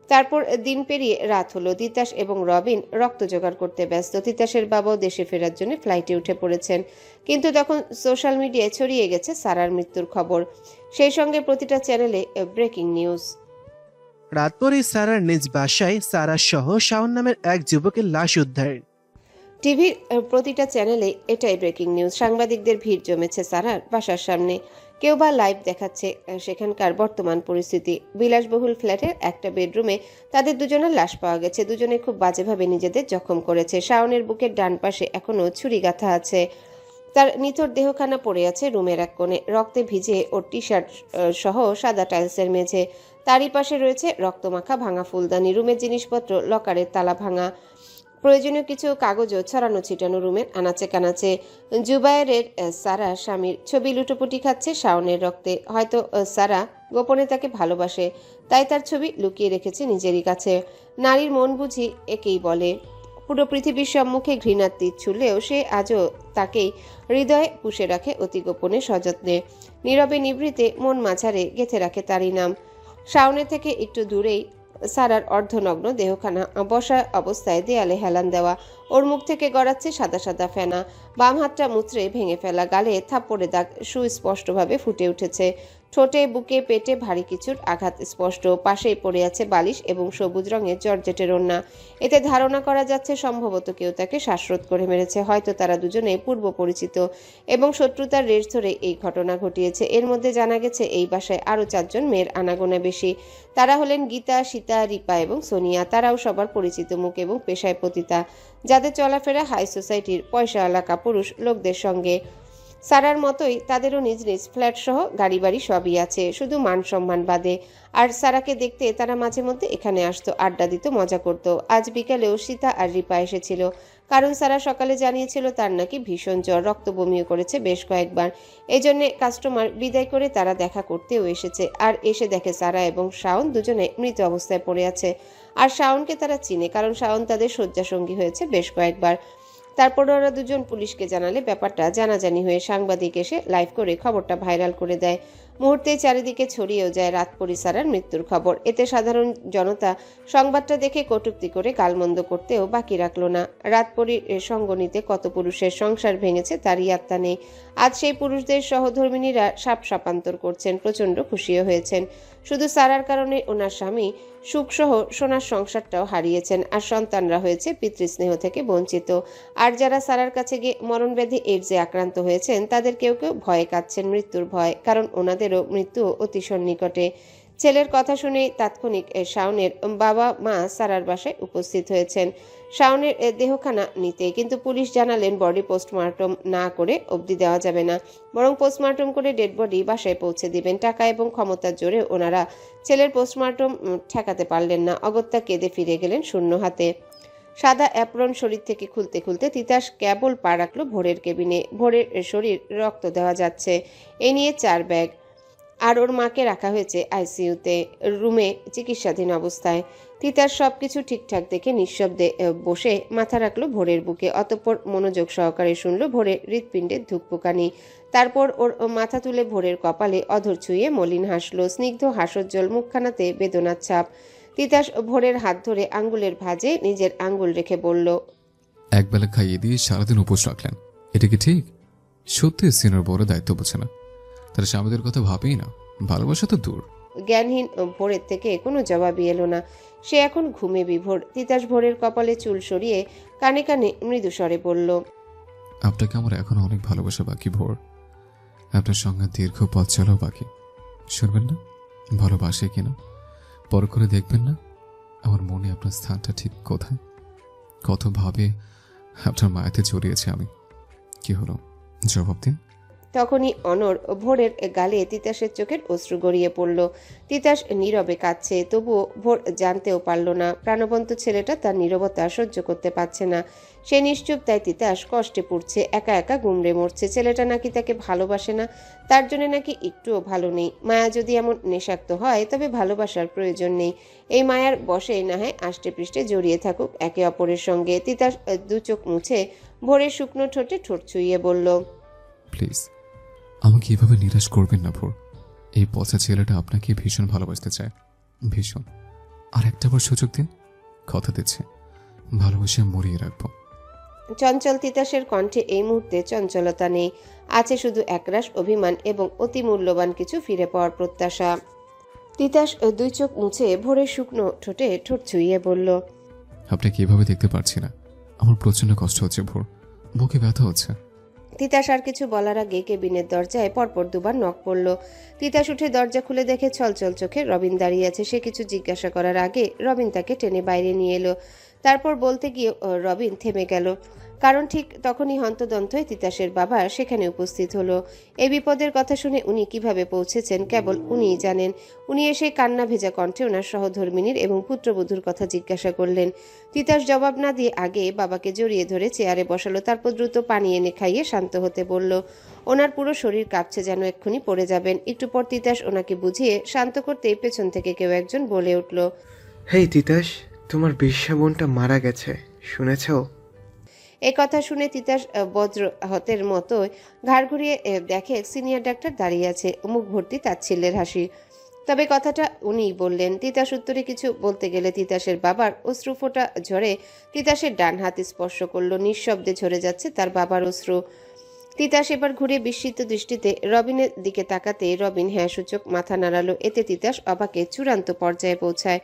তারপর দিন পেরিয়ে রাত হলো। তিতাস এবং রবিন রক্ত জোগাড় করতে ব্যস্ত। তিতাসের বাবাও দেশে ফেরার জন্য ফ্লাইটে উঠে পড়েছেন। কিন্তু তখন সোশ্যাল মিডিয়ায় ছড়িয়ে গেছে সারার মৃত্যুর খবর। সেই সঙ্গে প্রতিটা চ্যানেলে ব্রেকিং নিউজ। রাতভরই সারার নিজ বাসায় সারা সহ শাওন নামের এক যুবকের লাশ উদ্ধার। টিভির প্রতিটা চ্যানেলে এটাই ব্রেকিং নিউজ। সাংবাদিকদের ভিড় জমেছে সারার বাসার সামনে। কেউ বা লাইভ দেখাচ্ছে সেখানকার বর্তমান পরিস্থিতি। বিলাসবহুল ফ্ল্যাটের একটা বেডরুমে তাদের দুজনের লাশ পাওয়া গেছে। দুজনে খুব বাজেভাবে নিজেদের জখম করেছে। শাওনের বুকের ডান পাশে এখনও ছুরি গাঁথা আছে। তার নিথর দেহখানা পড়ে আছে রুমের এক কোণে। রক্তে ভিজে ওর টি শার্ট সহ সাদা টাইলসের মেঝে। তারই পাশে রয়েছে রক্তমাখা ভাঙা ফুলদানি। রুমের জিনিসপত্র, লকারের তালা ভাঙা, প্রয়োজনীয় কিছু কাগজও ছড়ানো ছিটানো রুমের আনাচে কানাচে। জুবায়েরের সারা স্বামীর ছবি লুটোপুটি খাচ্ছে শাওনের রক্তে। হয়তো সারা গোপনে তাকে ভালোবাসে, তাই তার ছবি লুকিয়ে রেখেছে নিজেরই কাছে। নারীর মন বুঝি একেই বলে। পুরো পৃথিবীর সম্মুখে ঘৃণার তীর ছুড়লেও সে আজও তাকেই হৃদয়ে পুষে রাখে অতি গোপনে সযত্নে। নীরবে নিভৃতে মন মাঝারে গেঁথে রাখে তারই নাম। শাওনের থেকে একটু দূরেই সারার অর্ধনগ্ন দেহখানা, বসা অবস্থায় দেয়ালে হেলান দেওয়া। ওর মুখ থেকে গড়াচ্ছে সাদা সাদা ফেনা। বাম হাতটা মুচড়ে ভেঙে ফেলা। গালে থাপ্পড়ে দাগ সুস্পষ্টভাবে ফুটে উঠেছে। ঠোঁটে, বুকে, পেটে ভারী কিছুর আঘাত স্পষ্ট। পাশেই পড়ে আছে বালিশ এবং সবুজ রঙের জর্জেটের ওড়না। এতে ধারণা করা যাচ্ছে সম্ভবত কেউ তাকে শ্বাসরোধ করে মেরেছে। হয়তো তারা দুজনে পূর্ব পরিচিত এবং শত্রুতার রেশ ধরে এই ঘটনা ঘটিয়েছে। এর মধ্যে জানা গেছে এই বাসায় আরও 4 জন মেয়ের আনাগোনা বেশি। তারা হলেন গীতা, সীতা, রিপা এবং সোনিয়া। তারাও সবার পরিচিত মুখ এবং পেশায় পতিতা, যাদের চলাফেরা হাই সোসাইটির পয়সাওয়ালা কাপুরুষ লোকদের সঙ্গে। সারার মতোই তাদেরও নিজ নিজ ফ্ল্যাট সহ গাড়ি বাড়ি সবই আছে, শুধু মান সম্মান বাদে। আর সারাকে দেখতে তারা মাঝে মধ্যে এখানে আসতো, আড্ডা দিত, মজা করত। আজ বিকালেও সীতা আর রিপা এসেছিল, কারণ সারা সকালে জানিয়েছিল তার নাকি ভীষণ জ্বর, রক্ত বমিও করেছে বেশ কয়েকবার। এই জন্যে কাস্টমার বিদায় করে তারা দেখা করতেও এসেছে। আর এসে দেখে সারা এবং শাওন দুজনে মৃত অবস্থায় পড়ে আছে। আর শাওনকে তারা চিনে, কারণ শাওন তাদের শয্যাসঙ্গী হয়েছে বেশ কয়েকবার। তারপর ওরা দুজন পুলিশকে জানালে ব্যাপারটা জানাজানি হয়ে সাংবাদিক এসে লাইভ করে খবরটা ভাইরাল করে দেয়। মুহূর্তেই চারিদিকে ছড়িয়েও যায় রাতপরি সারার মৃত্যুর খবর। এতে সাধারণ জনতা সংবাদটা দেখে কটূক্তি করে গালমন্দ করতেও বাকি রাখলো না। রাতপরির সঙ্গ নিতে কত পুরুষের সংসার ভেঙেছে তারই আত্মা নেই। আজ সেই পুরুষদের সহধর্মিনীরা সাপ সাপান্তর করছেন, প্রচণ্ড খুশিও হয়েছেন। শুধু সারার কারণে ওনার স্বামী সুখসহ সোনার সংসারটাও হারিয়েছেন, আর সন্তানরা হয়েছে পিতৃস্নেহ থেকে বঞ্চিত। আর যারা সারার কাছে গিয়ে মরণব্যাধি এইডসে আক্রান্ত হয়েছেন তাদের কেউ কেউ ভয়ে কাঁদছেন, মৃত্যুর ভয়, কারণ ওনাদেরও মৃত্যু অতি সন্নিকটে। ছেলের কথা শুনে তাৎক্ষণিক শাওনের বাবা মা সারার বাসায় উপস্থিত হয়েছেন শাওনের দেহখানা নিতে, কিন্তু পুলিশ জানালেন বডি পোস্টমর্টম না করে অবধি দেওয়া যাবে না, বরং পোস্টমর্টম করে ডেড বডি বাসায় পৌঁছে দিবেন। টাকা এবং ক্ষমতার জোরে ওনারা ছেলের পোস্টমর্টম ঠেকাতে পারলেন না। অগত্যা কেঁদে ফিরে গেলেন শূন্য হাতে। সাদা অ্যাপ্রন শরীর থেকে খুলতে খুলতে তিতাস কেবল পা রাখলো ভোরের কেবিনে। ভোরের শরীর রক্ত দেওয়া যাচ্ছে, এ নিয়ে 4 ব্যাগ। আর ওর মাকে রাখা হয়েছে আইসিইউতে, রুমে চিকিৎসাধীন অবস্থায়। তিতাস সবকিছু ঠিকঠাক দেখে নিঃশব্দে বসে মাথা রাখলো ভোরের বুকে। অতঃপর মনোযোগ সহকারে শুনলো ভোরের হৃৎপিণ্ডের ধুকপুকানি। তারপর ওর মাথা তুলে ভোরের কপালে অধর ছুঁয়ে মলিন হাসলো, স্নিগ্ধ হাসজ্জ্বল মুখখানাতে বেদনার ছাপ। তিতাস ভোরের হাত ধরে আঙ্গুলের ভাঁজে নিজের আঙ্গুল রেখে বলল, একবেলা খাইয়ে দিয়ে সারাদিন উপোস রাখলেন, এটা কি ঠিক? সত্যি সিনিয়র বড় দায়িত্ব বোঝে না, তার স্বামীদের কথা ভাবেই না, ভালোবাসা তো দূর। জ্ঞানহীন ভোরের থেকে কোনো জবাবই এলো না। সে এখন ঘুমে বিভোর। তিতাস ভোরের কপালে চুল সরিয়ে কানে কানে মৃদু স্বরে বলল, আপনাকে আমার এখনো অনেক ভালোবাসা বাকি ভোর, আপনার সঙ্গে দীর্ঘ পথ চলাও বাকি। শুনবেন না ভালোবাসে কিনা, পর করে দেখবেন না আমার মনে আপনার স্থানটা ঠিক কোথায়। কত ভাবে আপনার মায়াতে জড়িয়েছে আমি। কি হলো, জবাব দিন। তখনই অনর ভোরের গালে তিতাসের চোখের অশ্রু গড়িয়ে পড়ল। তিতাস নীরবে কাঁদছে, তবুও ভোর জানতেও পারল না প্রাণবন্ত ছেলেটা তার নীরবতা সহ্য করতে পারছে না। সে নিশ্চুপ, তাই তিতাস কষ্টে পড়ছে, একা একা গুমড়ে মরছে। ছেলেটা নাকি তাকে ভালোবাসে না, তার জন্য নাকি একটুও ভালো নেই। মায়া যদি এমন নেশাক্ত হয় তবে ভালোবাসার প্রয়োজন নেই। এই মায়ার বশে না হয় আষ্টে পৃষ্ঠে জড়িয়ে থাকুক একে অপরের সঙ্গে। তিতাস 2 চোখ মুছে ভোরের শুকনো ঠোঁটে ঠোঁট ছুঁয়ে বলল, প্লিজ আমাকে এভাবে নিরাশ করবেন না ভোর। এই পচা ছেলেটা আপনাকে ভীষণ ভালোবাসতে চায়, ভীষণ। আর একটাবার সুযোগ দিন, কথা দিচ্ছে ভালোবাসে মরিয়ে রাখবো। চঞ্চল তিতাসের কণ্ঠে এই মুহূর্তে চঞ্চলতা নেই, আছে শুধু একরাশ অভিমান এবং অতি মূল্যবান কিছু ফিরে পাওয়ার প্রত্যাশা। তিতাস 2 চোখ মুছে ভোরের শুকনো ঠোঁটে ঠোঁট ছুঁয়ে বলল, আপনাকে এভাবে দেখতে পারছি না, আমার প্রচন্ড কষ্ট হচ্ছে ভোর, বুকে ব্যথা হচ্ছে। তিতাস আর কিছু বলার আগে কেবিনের দরজায় পরপর 2 বার নক পড়ল। তিতাস উঠে দরজা খুলে দেখে ছলছল চোখে রবিন দাঁড়িয়ে আছে। সে কিছু জিজ্ঞাসা করার আগে রবিন তাকে টেনে বাইরে নিয়ে এলো। তারপর বলতে গিয়ে রবিন থেমে গেল, কারণ ঠিক তখনই হন্তদন্ত হয়ে তিতাসের বাবা সেখানে উপস্থিত হলো। এই বিপদের কথা শুনে উনি কিভাবে পৌঁছেছেন কেবল উনিই জানেন। উনি এসে কান্না ভেজা কণ্ঠে ওনার সহধর্মিনীর এবং পুত্রবধূর কথা জিজ্ঞাসা করলেন। তিতাস জবাব না দিয়ে আগে বাবাকে জড়িয়ে ধরে চেয়ারে বসালো, তারপর দ্রুত পানি এনে খাইয়ে শান্ত হতে বলল। ওনার পুরো শরীর কাঁপছে, যেন এক্ষুনি পড়ে যাবেন। একটু পর তিতাস ওনাকে বুঝিয়ে শান্ত করতেই পেছন থেকে কেউ একজন বলে উঠল, হেই তিতাস, তোমার বিশ্বা বোনটা মারা গেছে, শুনেছ? এ কথা শুনে তিতাস বজ্র হতের মতো ঘাড় ঘুরিয়ে দেখে সিনিয়র ডাক্তার দাঁড়িয়ে আছে, মুখ ভর্তি তাচ্ছিল্যের হাসি। তবে কথাটা উনিই বললেন। তিতাস উত্তরে কিছু বলতে গেলে তিতাসের বাবার অশ্রু ফোঁটা ঝরে তিতাসের ডান হাতে স্পর্শ করলো। নিঃশব্দে ঝরে যাচ্ছে তার বাবার অশ্রু। তিতাস এবার ঘুরে বিস্মিত দৃষ্টিতে রবিনের দিকে তাকাতে রবিন হ্যাঁ সূচক মাথা নাড়ালো। এতে তিতাস অবাকে চূড়ান্ত পর্যায়ে পৌঁছায়।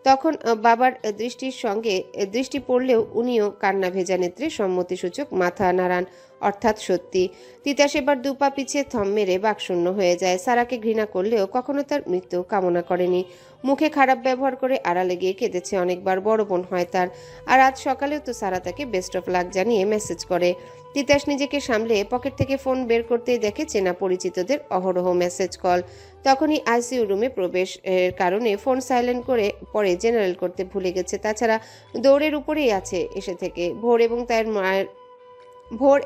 তখন বাবার দৃষ্টির সঙ্গে দৃষ্টি পড়লেও উনিও কান্না ভেজা নেত্রে সম্মতিসূচক মাথা নাড়ান। অর্থাৎ সত্যি। তিতাস এবার দুপা পিছিয়ে থম মেরে বাকশূন্য হয়ে যায়। সারাকে ঘৃণা করলেও কখনো তার মৃত্যু কামনা করেনি। মুখে খারাপ ব্যবহার করে আড়ালে গিয়ে কেঁদেছে অনেকবার, বড় বোন হয় তার। আর আজ সকালেও তো সারা তাকে বেস্ট অফ লাক জানিয়ে মেসেজ করে। তিতাস নিজেকে সামলে পকেট থেকে ফোন বের করতেই দেখে চেনা পরিচিতদের অহরহ মেসেজ কল। তখনই আইসিইউ রুমে প্রবেশের কারণে ফোন সাইলেন্ট করে পরে জেনারেল করতে ভুলে গেছে। তাছাড়া দৌড়ের উপরেই আছে এসে থেকে। ভোর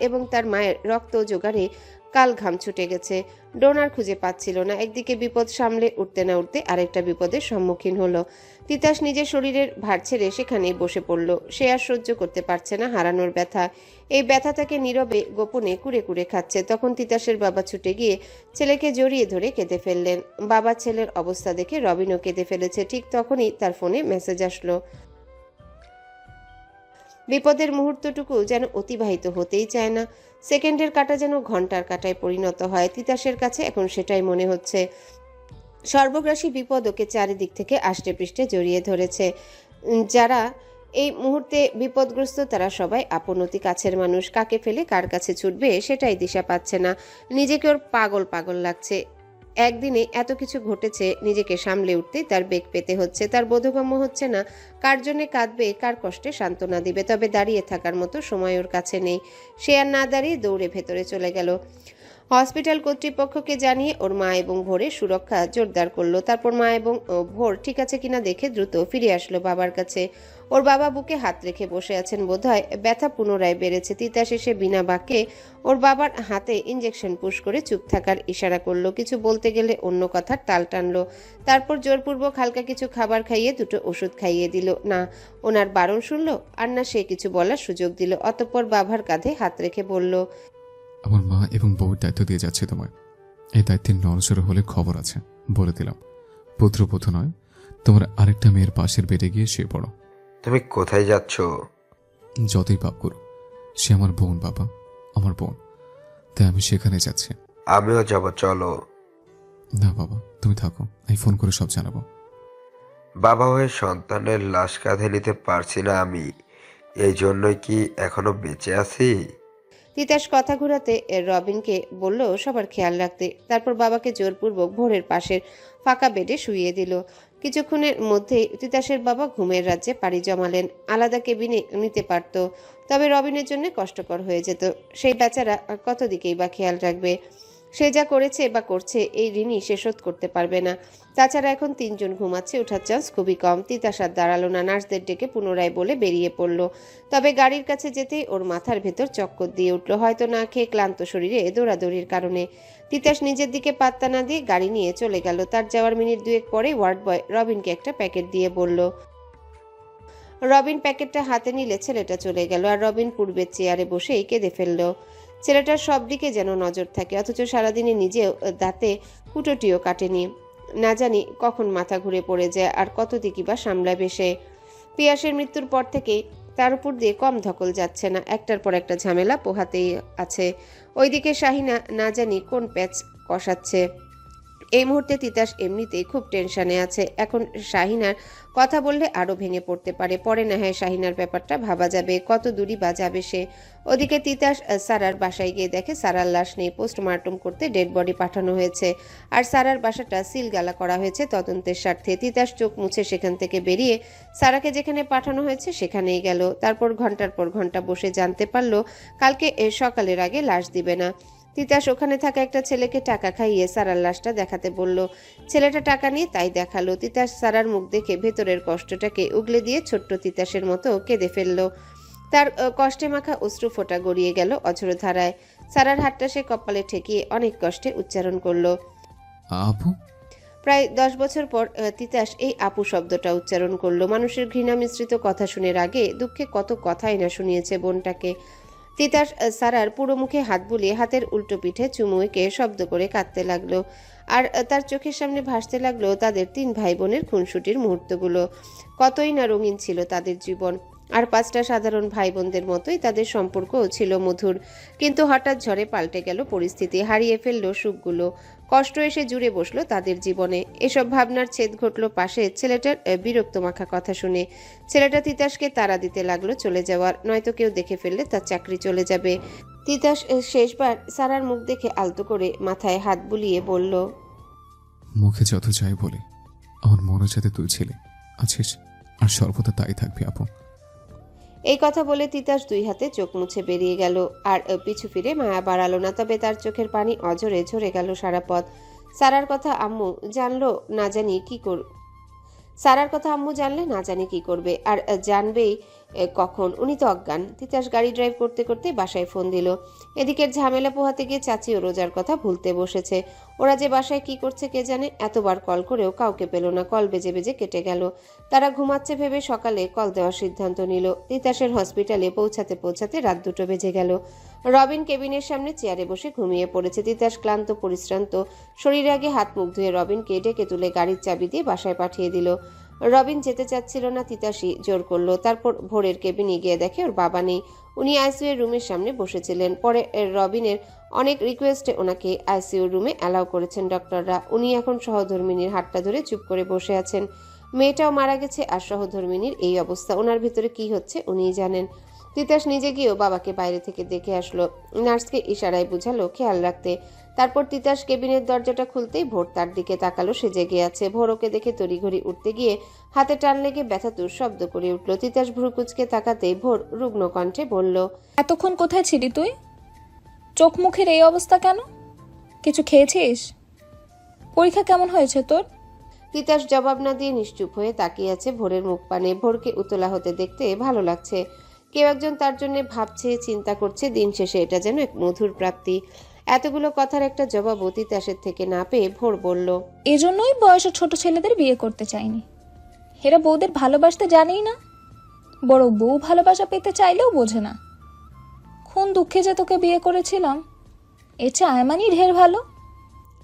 এবং তার মায়ের রক্ত জোগাড়ে কাল ঘাম ছুটে গেছে। ডোনার খুঁজে পাচ্ছিল না। একদিকে বিপদ সামলে উঠতে না উঠতে আরেকটা বিপদের সম্মুখীন হলো। তিতাস নিজের শরীরের ভার ছেড়ে সেখানেই বসে পড়ল। সে আর সহ্য করতে পারছে না হারানোর ব্যথা। এই ব্যথা তাকে নীরবে গোপনে কুরে কুরে খাচ্ছে। তখন তিতাসের বাবা ছুটে গিয়ে ছেলেকে জড়িয়ে ধরে কেঁদে ফেললেন। বাবা ছেলের অবস্থা দেখে রবিনও কেঁদে ফেলেছে। ঠিক তখনই তার ফোনে মেসেজ আসলো। বিপদের মুহূর্তটুকু যেন অতিবাহিত হতেই চায় না। সেকেন্ডের কাঁটা যেন ঘন্টার কাঁটায় পরিণত হয়। তিতাসের কাছে এখন সেটাই মনে হচ্ছে। সর্বগ্রাসী বিপদ ওকে চারিদিক থেকে আষ্টে পৃষ্ঠে জড়িয়ে ধরেছে। যারা এই মুহূর্তে বিপদগ্রস্ত তারা সবাই আপন অতি কাছের মানুষ। কাকে ফেলে কার কাছে ছুটবে সেটাই দিশা পাচ্ছে না। নিজেকে ওর পাগল পাগল লাগছে। একদিনে এত কিছু ঘটেছে, নিজেকে সামলে উঠতে তার বেগ পেতে হচ্ছে। তার বোধগম্য হচ্ছে না কার জন্যে কাঁদবে, কার কষ্টে সান্ত্বনা দিবে। তবে দাঁড়িয়ে থাকার মতো সময় ওর কাছে নেই। সে আর না দাঁড়িয়ে দৌড়ে ভেতরে চলে গেল। হসপিটাল কর্তৃপক্ষকে জানিয়ে ওর মা এবং ভোরের সুরক্ষা জোরদার করলো। তারপর মা এবং ভোর ঠিক আছে কিনা দেখে দ্রুত ফিরে আসলো বাবার কাছে। ওর বাবা বুকে হাত রেখে বসে আছেন। বোধহয় ব্যথা পুনরায় বেড়েছে। তিতাস এসে বিনা বাক্যে ওর বাবার হাতে ইঞ্জেকশন পুশ করে চুপ থাকার ইশারা করলো। কিছু বলতে গেলে অন্য কথার টাল টানলো। তারপর জোরপূর্বক হালকা কিছু খাবার খাইয়ে দুটো ওষুধ খাইয়ে দিল। না ওনার বারণ শুনলো, আর না সে কিছু বলার সুযোগ দিল। অতঃপর বাবার কাঁধে হাত রেখে বলল, আমার মা এবং বউয়ের দায়িত্ব দিয়ে যাচ্ছে তোমায়। এই দায়িত্বের নড়চড় হলে খবর আছে, বলে দিলাম। পুত্রবধূ নয়, তোমার আরেকটা মেয়ের পাশের বেডে গিয়ে শুয়ে পড়ো। তুমি কোথায় যাচ্ছ? যতই পাপ করো, সে আমার বোন বাবা, আমার বোন, তাই আমি সেখানে যাচ্ছি। আমিও যাব, চলো। না বাবা, তুমি থাকো, আমি ফোন করে সব জানাবো। বাবা হয়ে সন্তানের লাশ কাঁধে নিতে পারছি না আমি, এই জন্যই কি এখনো বেঁচে আছি? তিতাস কথা ঘুরাতে রবিনকে বলল সবার খেয়াল রাখতে। তারপর বাবাকে জোরপূর্বক ভোরের পাশের ফাঁকা বেডে শুইয়ে দিল। কিছুক্ষণের মধ্যেই তিতাসের বাবা ঘুমের রাজ্যে পাড়ি জমালেন। আলাদা কেবিনে নিতে পারত, তবে রবিনের জন্য কষ্টকর হয়ে যেত। সেই বেচারা কত দিকেই বা খেয়াল রাখবে। সে যা করেছে বা করছে এই ঋণই সে শোধ করতে পারবে না। তাছাড়া এখন 3 জন ঘুমাচ্ছে, ওঠার চান্স খুবই কম। তিতাস আর দাঁড়ালো না, নার্সদের ডেকে পুনরায় বলে বেরিয়ে পড়ল। তবে গাড়ির কাছে যেতেই ওর মাথার ভেতর চক্কর দিয়ে উঠল, হয়তো না খেয়ে ক্লান্ত শরীরে দৌড়াদৌড়ির কারণে। তিতাস নিজের দিকে পাত্তা না দিয়ে গাড়ি নিয়ে চলে গেল। তার যাওয়ার মিনিট 2 পরে ওয়ার্ড বয় রবিনকে একটা প্যাকেট দিয়ে বলল। রবিন প্যাকেটটা হাতে নিলে ছেলেটা চলে গেল। আর রবিন পূর্বের চেয়ারে বসেই কেঁদে ফেলল। ছেলেটার সব দিকে যেন নজর থাকে, অথচ সারাদিনে নিজেও দাঁতে কুটোটিও কাটেনি। না জানি কখন মাথা ঘুরে পড়ে যায় আর কত দিকই বা সামলাবে সে। পিয়াসের মৃত্যুর পর থেকেই তার উপর দিয়ে কম ধকল যাচ্ছে না। একটার পর একটা ঝামেলা পোহাতেই আছে। ওইদিকে শাহিনা না জানি কোন প্যাচ কষাচ্ছে। এই মুহূর্তে তিতাস এমনিতেই খুব টেনশনে আছে। এখন শাহিনার কথা বললে আরো ভেঙে পড়তে পারে। পরে না হয় শাহিনার ব্যাপারটা ভাবা যাবে, কত দূরই বা যাবে সে। ওদিকে তিতাস সারার বাসায় গিয়ে দেখে সারার লাশ নেই। পোস্টমর্টম করতে ডেড বডি পাঠানো হয়েছে। আর সারার বাসাটা সিলগালা করা হয়েছে তদন্তের স্বার্থে। তিতাস চোখ মুছে সেখান থেকে বেরিয়ে সারাকে যেখানে পাঠানো হয়েছে সেখানেই গেল। তারপর ঘন্টার পর ঘন্টা বসে জানতে পারল কালকে সকালের আগে লাশ দিবে না। তিতাস ওখানে থাকা একটা ছেলেকে টাকা খাইয়ে সারার লাশটা দেখাতে বলল। ছেলেটা টাকা নিয়ে তাই দেখালো। তিতাস সারার মুখ দেখে ভেতরের কষ্টটাকে উগলে দিয়ে ছোট্ট তিতাসের মতো কেঁদে ফেলল। তার কষ্টে মাখা অশ্রু ফোঁটা গড়িয়ে গেল অঝোর ধারায়। সারার হাতটা সে কপালে ঠেকিয়ে অনেক কষ্টে উচ্চারণ করলো, আপু। প্রায় 10 বছর পর তিতাস এই আপু শব্দটা উচ্চারণ করলো। মানুষের ঘৃণা মিশ্রিত কথা শুনের আগে দুঃখে কত কথাই না শুনিয়েছে বোনটাকে। তিতাস সারার পুরো মুখে হাত বুলিয়ে হাতের উল্টো পিঠে চুমু এঁকে শব্দ করে কাঁদতে লাগলো। আর তার চোখের সামনে ভাসতে লাগলো তাদের 3 ভাই বোনের খুনসুটির মুহূর্তগুলো। কতই না রঙিন ছিল তাদের জীবন। আর 5টা সাধারণ ভাই বোনদের মতোই তাদের সম্পর্কও ছিল মধুর। কিন্তু হঠাৎ ঝড়ে পাল্টে গেল পরিস্থিতি, হারিয়ে ফেললো সুখগুলো। কষ্ট এসে জুড়ে বসলো তাদের জীবনে। এসব ভাবনার ছেদ ঘটলো পাশে ছেলেটার বিরক্ত মাখা কথা শুনে। ছেলেটা তিতাসকে তাড়া দিতে লাগলো চলে যাওয়ার, নয়তো কেউ দেখে ফেললে তার চাকরি চলে যাবে। তিতাস শেষবার সারার মুখ দেখে আলতো করে মাথায় হাত বুলিয়ে বলল, মুখে যত যাই বলি, আমার মনে যাতে তুই ছিলে, আছিস, আর সর্বদা তাই থাকবি আপু। এই কথা বলে তিতাস 2 হাতে চোখ মুছে বেরিয়ে গেল। আর পিছু ফিরে মায়া বাড়ালো না। তবে তার চোখের পানি অঝরে ঝরে গেল সারা পথ। সারার কথা আম্মু জানলে না জানি কি করবে, আর জানবেই কখন, উনি তো অজ্ঞান। তিতাস গাড়ি ড্রাইভ করতে করতে বাসায় ফোন দিল। এদিকের ঝামেলা পোহাতে গিয়ে চাচিও রোজার কথা ভুলতে বসেছে। ওরা যে বাসায় কি করছে কে জানে, এতবার কল করেও কাউকে পেল না। কল বেজে বেজে কেটে গেল। তারা ঘুমাচ্ছে ভেবে সকালে কল দেওয়ার সিদ্ধান্ত নিল। তিতাসের হসপিটালে পৌঁছাতে পৌঁছাতে রাত 2টো বেজে গেল। রবিন কেবিনের সামনে চেয়ারে বসে ঘুমিয়ে পড়েছে। তিতাস ক্লান্ত পরিশ্রান্ত শরীরে আগে হাত মুখ ধুয়ে রবিনকে ডেকে তুলে গাড়ির চাবি দিয়ে বাসায় পাঠিয়ে দিল। রবিন যেতে চাচ্ছিল না, তিতাসই জোর করলো। তারপর ভোরের কেবিনে গিয়ে দেখে ওর বাবা নেই। উনি আইসিইউ এর রুমের সামনে বসেছিলেন। পরে রবিনের অনেক রিকোয়েস্টে ওনাকে আইসিইউ রুমে অ্যালাউ করেছেন ডক্টররা। উনি এখন সহধর্মিনীর হাতটা ধরে চুপ করে বসে আছেন। মেয়েটাও মারা গেছে, আর সহধর্মিনীর এই অবস্থা। ওনার ভিতরে কি হচ্ছে উনিই জানেন। তিতাস নিজে গিয়েও বাবাকে বাইরে থেকে দেখে আসলো। নার্সকে ইশারায় বুঝালো খেয়াল রাখতে। তারপর তিতাস কেবিনের দরজাটা খুলতেই ভোর তার দিকে তাকালো। সে জেগে আছে। ভোর ওকে দেখে তড়িঘড়ি উঠতে গিয়ে হাতে টান লেগে ব্যথাতুর শব্দ করে উঠল। তিতাস ভ্রু কুঁচকে তাকাতেই ভোর রুগ্ন কণ্ঠে বলল, এতক্ষণ কোথায় ছিলি তুই? চোখ মুখের এই অবস্থা কেন? কিছু খেয়েছিস? পরীক্ষা কেমন হয়েছে তোর? তিতাস জবাব না দিয়ে নিশ্চুপ হয়ে তাকিয়ে আছে ভোরের মুখ পানে। ভোরকে উতলা হতে দেখতে ভালো লাগছে। কেউ একজন তার জন্য ভাবছে, চিন্তা করছে। দিন শেষে এটা যেন এক মধুর প্রাপ্তি। এতগুলো কথার একটা জবাব তিতাসের থেকে না পেয়ে ভোর বলল, এজন্যই বয়সে ছোট ছেলেদের বিয়ে করতে চাইনি। এরা বউদের ভালোবাসতে জানেই না, বড় বউ ভালোবাসা পেতে চাইলেও বোঝে না। কোন দুঃখে যে তোকে বিয়ে করেছিলাম, এ চায়মানি ঢের ভালো।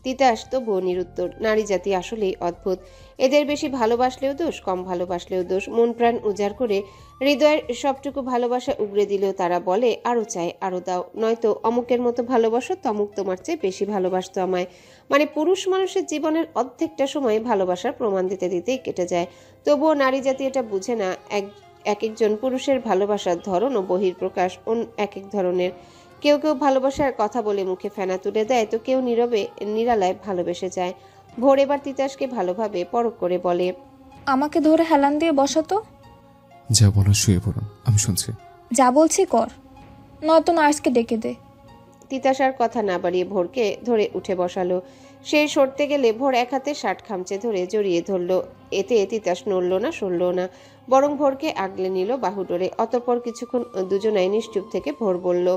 তিতাস তো বউ নিরুত্তর। নারী জাতি আসলেই অদ্ভুত। এদের বেশি ভালোবাসলেও দোষ, কম ভালোবাসলেও দোষ। মন প্রাণ উজাড় করে হৃদয়ের সবটুকু ভালোবাসা উগড়ে দিলেও তারা বলে আরো চাই, আরো দাও, নয়তো অমুকের মতো ভালোবাসো, তমুক তোমার চেয়ে বেশি ভালোবাসতো আমায়। মানে পুরুষ মানুষের জীবনের অর্ধেকটা সময় ভালোবাসার প্রমাণ দিতে দিতেই কেটে যায়। তবুও নারী জাতি এটা বুঝে না। এক একজন পুরুষের ভালোবাসার ধরন ও বহিঃপ্রকাশ এক এক ধরনের। কেউ কেউ ভালোবাসার কথা বলে মুখে ফেনা তুলে দেয়, তো কেউ নীরবে নিরালায় ভালোবেসে যায়। ভোর এবার তিতাসকে ভালোভাবে পরখ করে বলে, আমাকে ধরে হেলান দিয়ে বসাতো। যা বলার শুয়ে পড়ুন, আমি শুনছি। যা বলছি কর, নয়তো নার্সকে ডেকে দে। তিতাস আর কথা না বাড়িয়ে ভোরকে ধরে উঠে বসালো। সে সরতে গেলে ভোর এক হাতে শার্ট খামচে ধরে জড়িয়ে ধরলো। এতে তিতাস নড়ল না, সরল না, বরং ভোরকে আগলে নিল বাহুডোরে। অতঃপর কিছুক্ষণ দুজনাই নিশ্চুপ থেকে ভোর বলল,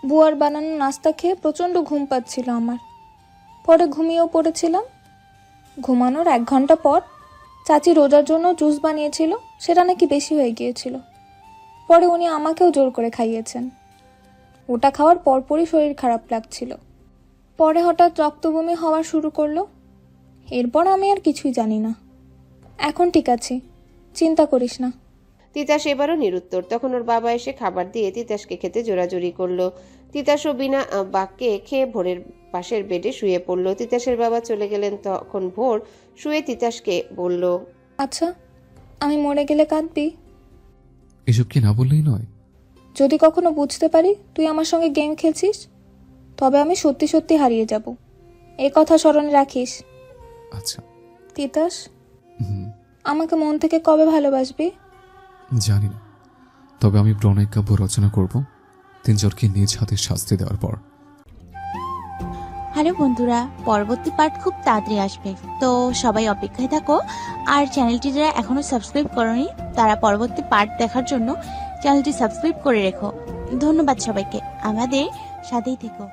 বুয়ার বানানো নাস্তা খেয়ে প্রচণ্ড ঘুম পাচ্ছিল আমার। পরে ঘুমিয়েও পড়েছিলাম। ঘুমানোর 1 ঘন্টা পর চাচি রোজার জন্য জুস বানিয়েছিল, সেটা নাকি বেশি হয়ে গিয়েছিল। পরে উনি আমাকেও জোর করে খাইয়েছেন। ওটা খাওয়ার পরপরই শরীর খারাপ লাগছিল। পরে হঠাৎ রক্তবমি হওয়া শুরু করলো। এরপর আমি আর কিছুই জানি না। এখন ঠিক আছি, চিন্তা করিস না। তিতাস এবারও নিরুত্তর। তখন ওর বাবা এসে খাবার দিয়ে তিতাসকে খেতে জোরাজোরি করলো। তিতাসও বিনা বাক্যে খেয়ে ভোরের পাশের বেডে শুয়ে পড়ল। তিতাসের বাবা চলে গেলেন। তখন ভোর শুয়ে তিতাসকে বলল, আচ্ছা, আমি মরে গেলে কাঁদবি? এসব কি না বললেই নয়। যদি কখনো বুঝতে পারি তুই আমার সঙ্গে গেম খেলছিস, তবে আমি সত্যি সত্যি হারিয়ে যাব। এ কথা স্মরণে রাখিস। আচ্ছা। তিতাস, আমাকে মন থেকে কবে ভালোবাসবি? জানি না, তবে আমি প্রণয় কাব্য রচনা করব 3 জনকে নিজ হাতে শাস্তি দেওয়ার পর। হ্যালো বন্ধুরা, পরবর্তী পার্ট খুব তাড়াতাড়ি আসবে, তো সবাই অপেক্ষায় থাকো। আর চ্যানেলটি যারা এখনো সাবস্ক্রাইব করোনি, তারা পরবর্তী পার্ট দেখার জন্য চ্যানেলটি সাবস্ক্রাইব করে রেখো। ধন্যবাদ সবাইকে, আমাদের সাথেই থেকো।